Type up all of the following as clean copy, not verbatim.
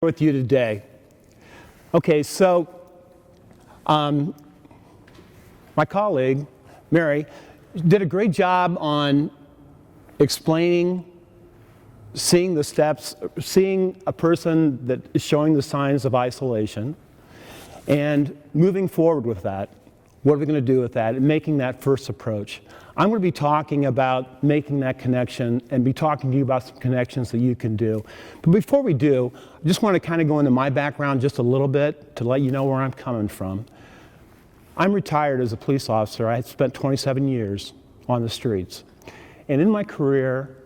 With you today. Okay, so my colleague, Mary, did a great job on explaining, seeing the steps, seeing a person that is showing the signs of isolation, and moving forward with that. What are we going to do with that and making that first approach? I'm going to be talking about making that connection and be talking to you about some connections that you can do. But before we do, I just want to kind of go into my background just a little bit to let you know where I'm coming from. I'm retired as a police officer. I spent 27 years on the streets. And in my career,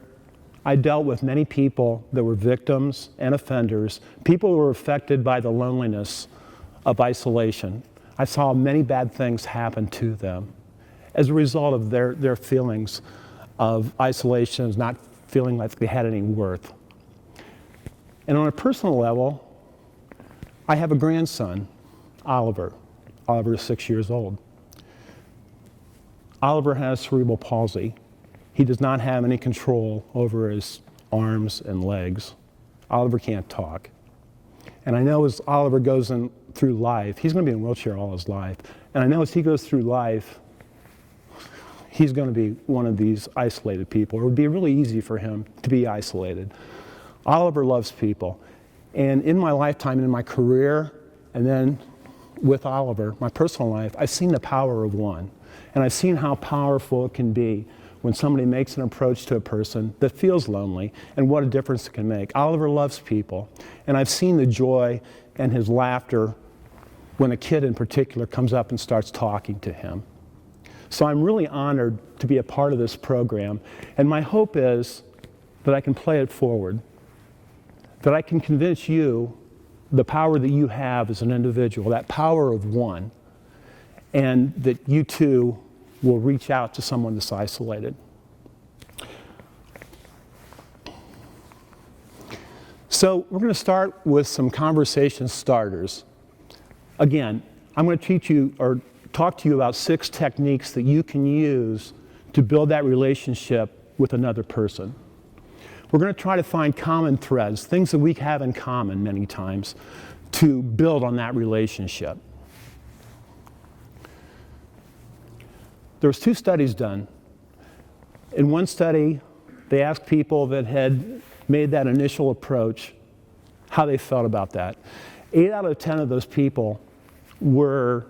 I dealt with many people that were victims and offenders, people who were affected by the loneliness of isolation. I saw many bad things happen to them as a result of their feelings of isolation, not feeling like they had any worth. And on a personal level, I have a grandson, Oliver. Oliver is 6 years old. Oliver has cerebral palsy. He does not have any control over his arms and legs. Oliver can't talk. And I know as Oliver goes through life, he's going to be in a wheelchair all his life. And I know as he goes through life, he's going to be one of these isolated people. It would be really easy for him to be isolated. Oliver loves people. And in my lifetime and in my career, and then with Oliver, my personal life, I've seen the power of one. And I've seen how powerful it can be when somebody makes an approach to a person that feels lonely and what a difference it can make. Oliver loves people. And I've seen the joy and his laughter when a kid in particular comes up and starts talking to him. So I'm really honored to be a part of this program, and my hope is that I can play it forward, that I can convince you the power that you have as an individual, that power of one, and that you too will reach out to someone that's isolated. So we're going to start with some conversation starters. Again, I'm going to teach you or talk to you about 6 techniques that you can use to build that relationship with another person. We're going to try to find common threads, things that we have in common many times, to build on that relationship. There was 2 studies done. In one study, they asked people that had made that initial approach how they felt about that. 8 out of 10 of those people were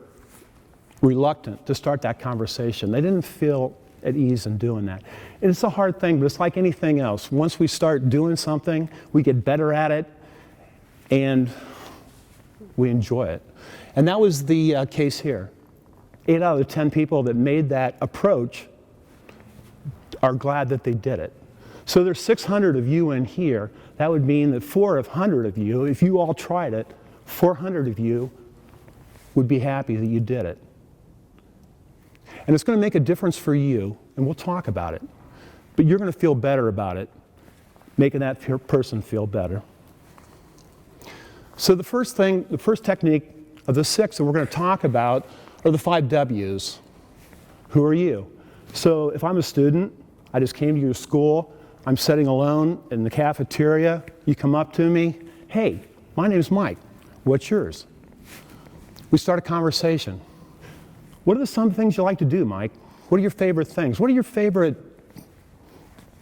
reluctant to start that conversation. They didn't feel at ease in doing that. And it's a hard thing, but it's like anything else. Once we start doing something, we get better at it, and we enjoy it. And that was the case here. 8 out of the 10 people that made that approach are glad that they did it. So there's 600 of you in here. That would mean that 400 of you, if you all tried it, 400 of you would be happy that you did it. And it's going to make a difference for you, and we'll talk about it. But you're going to feel better about it, making that person feel better. So the first technique of the 6 that we're going to talk about are the 5 W's. Who are you? So if I'm a student, I just came to your school, I'm sitting alone in the cafeteria, you come up to me, hey, my name's Mike, what's yours? We start a conversation. What are some things you like to do, Mike? What are your favorite things? What are your favorite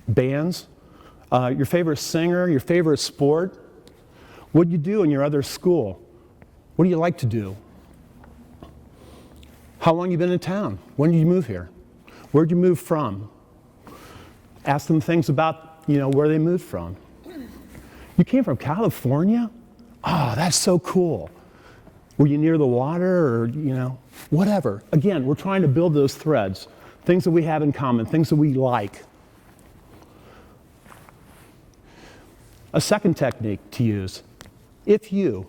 bands? Your favorite singer? Your favorite sport? What do you do in your other school? What do you like to do? How long have you been in town? When did you move here? Where did you move from? Ask them things about, where they moved from. You came from California? Oh, that's so cool. Were you near the water or, whatever. Again, we're trying to build those threads, things that we have in common, things that we like. A second technique to use, if you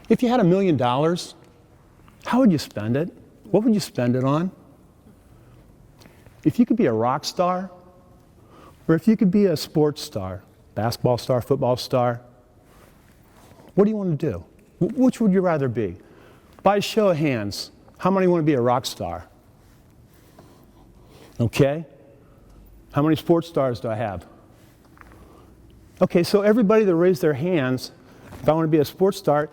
had $1 million, how would you spend it? What would you spend it on? If you could be a rock star, or if you could be a sports star, basketball star, football star, what do you want to do? Which would you rather be? By a show of hands, how many want to be a rock star? Okay. How many sports stars do I have? Okay, so everybody that raised their hands, if I want to be a sports star,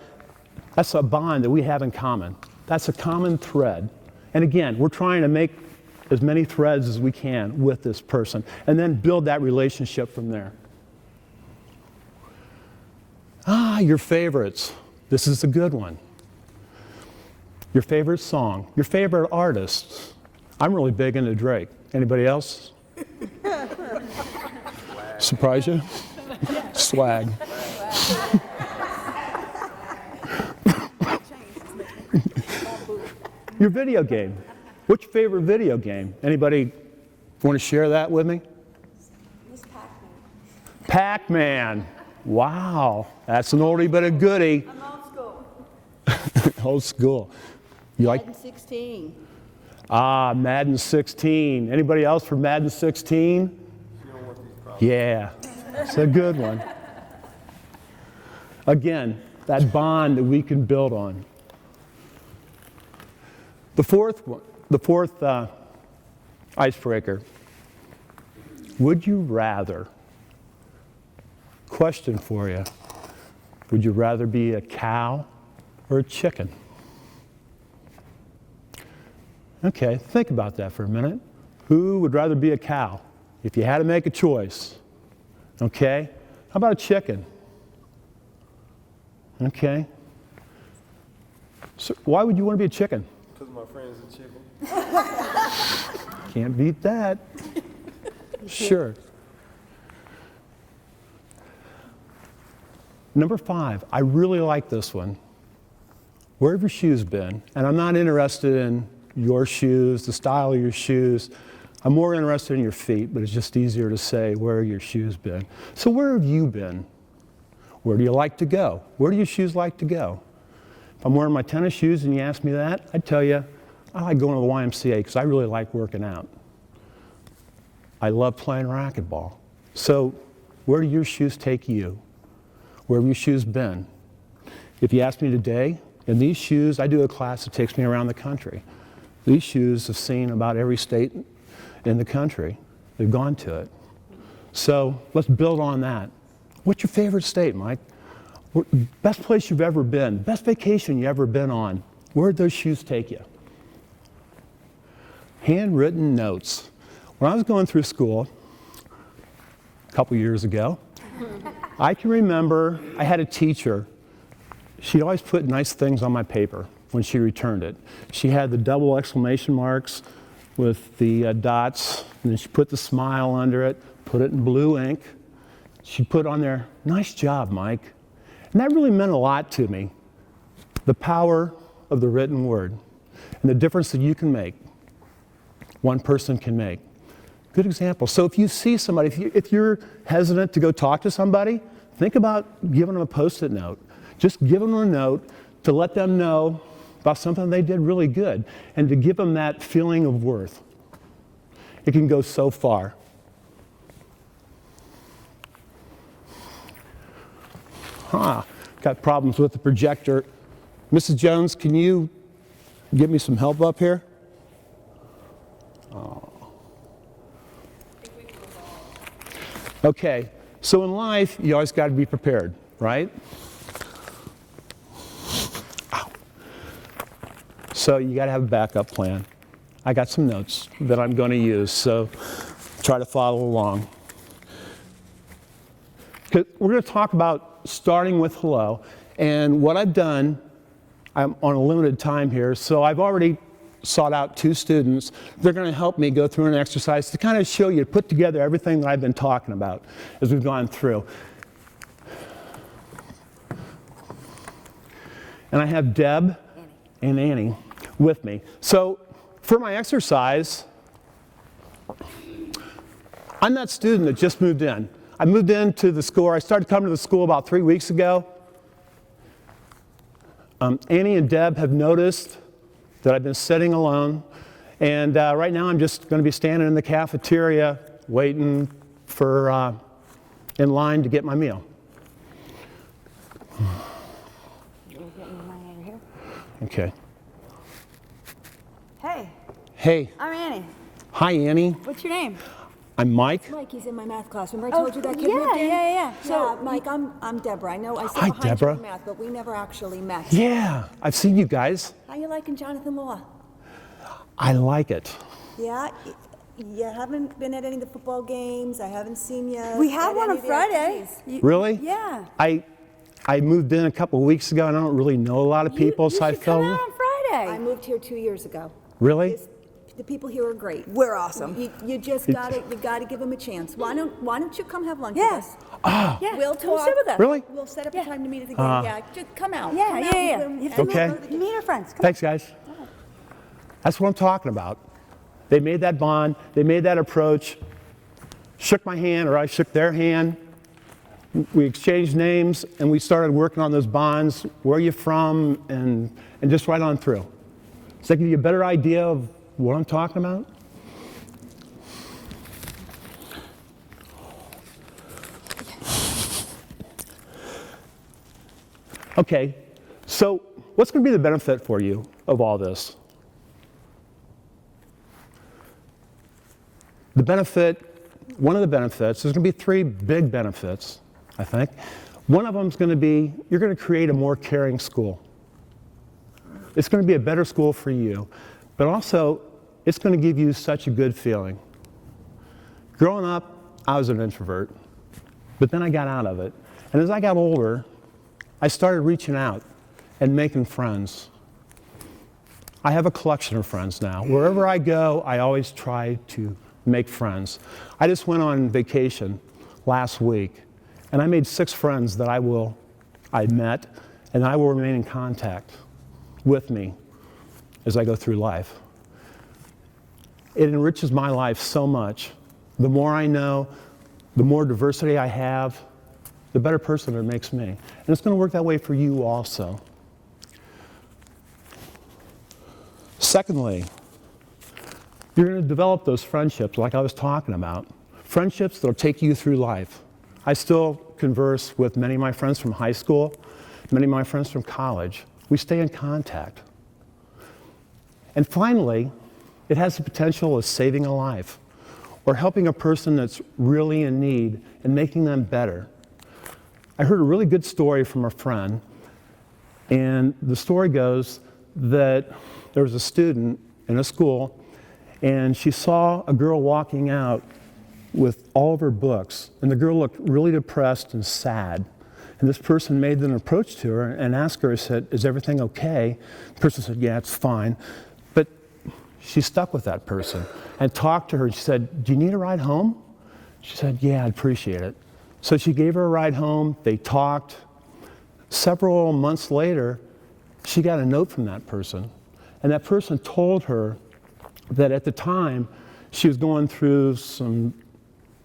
that's a bond that we have in common. That's a common thread. And again, we're trying to make as many threads as we can with this person and then build that relationship from there. Your favorites. This is a good one. Your favorite song, your favorite artist. I'm really big into Drake. Anybody else? Surprise you? Swag. Your video game. What's your favorite video game? Anybody want to share that with me? It's Pac-Man. Pac-Man. Wow, that's an oldie but a goodie. I'm old school. Old school. You like? Madden 16. Madden 16. Anybody else for Madden 16? Yeah, it's a good one. Again, that bond that we can build on. The fourth icebreaker. Would you rather? Question for you. Would you rather be a cow or a chicken? Okay, think about that for a minute. Who would rather be a cow if you had to make a choice? Okay, how about a chicken? Okay. So why would you want to be a chicken? Because my friend's a chicken. Can't beat that. Sure. Number 5, I really like this one. Where have your shoes been? And I'm not interested in your shoes, the style of your shoes. I'm more interested in your feet, but it's just easier to say where have your shoes been. So where have you been? Where do you like to go? Where do your shoes like to go? If I'm wearing my tennis shoes and you ask me that, I'd tell you, I like going to the YMCA because I really like working out. I love playing racquetball. So where do your shoes take you? Where have your shoes been? If you ask me today, in these shoes, I do a class that takes me around the country. These shoes have seen about every state in the country. They've gone to it. So let's build on that. What's your favorite state, Mike? Best place you've ever been, best vacation you've ever been on. Where'd those shoes take you? Handwritten notes. When I was going through school a couple years ago, I can remember I had a teacher. She always put nice things on my paper when she returned it. She had the double exclamation marks with the dots, and then she put the smile under it, put it in blue ink. She put on there, nice job, Mike. And that really meant a lot to me. The power of the written word and the difference that you can make, one person can make. Good example. So if you see somebody, if you're hesitant to go talk to somebody, think about giving them a Post-it note. Just give them a note to let them know about something they did really good and to give them that feeling of worth. It can go so far. Got problems with the projector. Mrs. Jones, can you give me some help up here? Okay, so in life, you always got to be prepared, right? Ow. So you got to have a backup plan. I got some notes that I'm going to use, so try to follow along. We're going to talk about starting with hello, and what I've done, I'm on a limited time here, so I've already sought out 2 students. They're going to help me go through an exercise to kind of show you, put together everything that I've been talking about as we've gone through. And I have Deb and Annie with me. So for my exercise, I'm that student that just moved in. I moved into the school, I started coming to the school about 3 weeks ago. Annie and Deb have noticed that I've been sitting alone, and right now I'm just going to be standing in the cafeteria waiting for in line to get my meal. Okay. Hey. Hey. I'm Annie. Hi, Annie. What's your name? I'm Mike. Mike, he's in my math class. Remember I told you that kid yeah, moved in? yeah. So, Mike, I'm Deborah. I know I sit Hi, behind Deborah. you in math, but we never actually met. Yeah, I've seen you guys. How you liking Jonathan Law? I like it. Yeah? You haven't been at any of the football games. I haven't seen you. We had at one any on of the Friday. activities. Really? Yeah. I moved in a couple of weeks ago, and I don't really know a lot of people, you so I should come felt. out on Friday. I moved here 2 years ago. Really? The people here are great. We're awesome. You just gotta give them a chance. Why don't you come have lunch Yeah. with us? Yeah, We'll come talk. sit with us. Really? We'll set up Yeah. a time to meet at the game. Yeah, just come out. Yeah, Come yeah, out yeah. and- You and have Okay. we'll go to the game. Meet our friends. Come Thanks, guys. That's what I'm talking about. They made that bond, they made that approach, shook my hand, or I shook their hand. We exchanged names, and we started working on those bonds. Where are you from? And just right on through. Does that give you a better idea of what I'm talking about? Okay, so what's going to be the benefit for you of all this? The benefit, one of the benefits, there's going to be three big benefits, I think. One of them is going to be you're going to create a more caring school. It's going to be a better school for you, but also it's going to give you such a good feeling. Growing up, I was an introvert, but then I got out of it. And as I got older, I started reaching out and making friends. I have a collection of friends now. Wherever I go, I always try to make friends. I just went on vacation last week, and I made 6 friends that I met, and I will remain in contact with me as I go through life. It enriches my life so much. The more I know, the more diversity I have, the better person it makes me. And it's going to work that way for you also. Secondly, you're going to develop those friendships like I was talking about. Friendships that'll take you through life. I still converse with many of my friends from high school, many of my friends from college. We stay in contact. And finally, it has the potential of saving a life or helping a person that's really in need and making them better. I heard a really good story from a friend, and the story goes that there was a student in a school, and she saw a girl walking out with all of her books, and the girl looked really depressed and sad. And this person made an approach to her and asked her, said, "Is everything okay?" The person said, "Yeah, it's fine." But she stuck with that person and talked to her, and she said, "Do you need a ride home?" She said, "Yeah, I'd appreciate it." So she gave her a ride home, they talked. Several months later, she got a note from that person, and that person told her that at the time she was going through some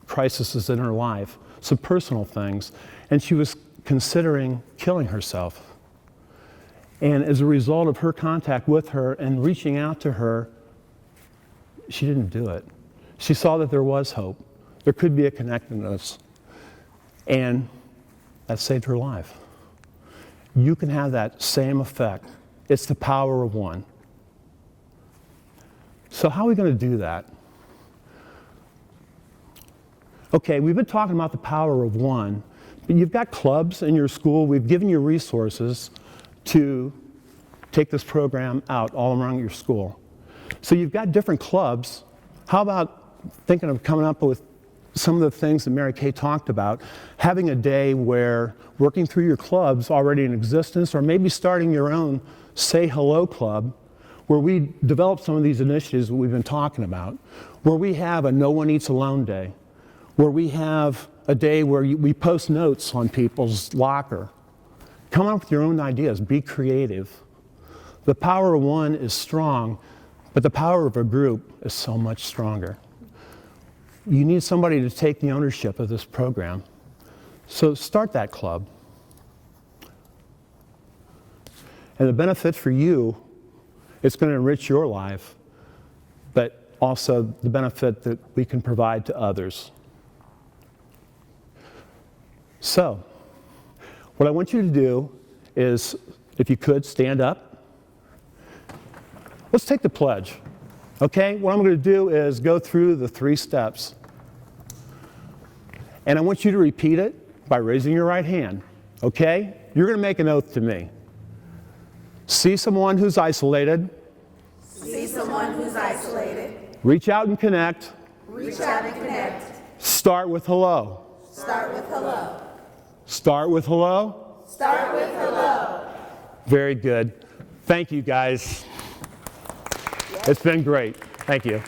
crises in her life, some personal things, and she was considering killing herself. And as a result of her contact with her and reaching out to her, she didn't do it. She saw that there was hope. There could be a connectedness. And that saved her life. You can have that same effect. It's the power of one. So how are we going to do that? Okay, we've been talking about the power of one, but you've got clubs in your school. We've given you resources to take this program out all around your school. So you've got different clubs. How about thinking of coming up with some of the things that Mary Kay talked about, having a day where working through your clubs already in existence, or maybe starting your own Say Hello Club, where we develop some of these initiatives that we've been talking about, where we have a No One Eats Alone day, where we have a day where we post notes on people's locker. Come up with your own ideas, be creative. The power of one is strong, but the power of a group is so much stronger. You need somebody to take the ownership of this program. So start that club. And the benefit for you, it's going to enrich your life, but also the benefit that we can provide to others. So, what I want you to do is, if you could, stand up. Let's take the pledge. Okay, what I'm going to do is go through the 3 steps. And I want you to repeat it by raising your right hand, okay? You're going to make an oath to me. See someone who's isolated. See someone who's isolated. Reach out and connect. Reach out and connect. Start with hello. Start with hello. Start with hello. Start with hello. Very good. Thank you, guys. It's been great. Thank you.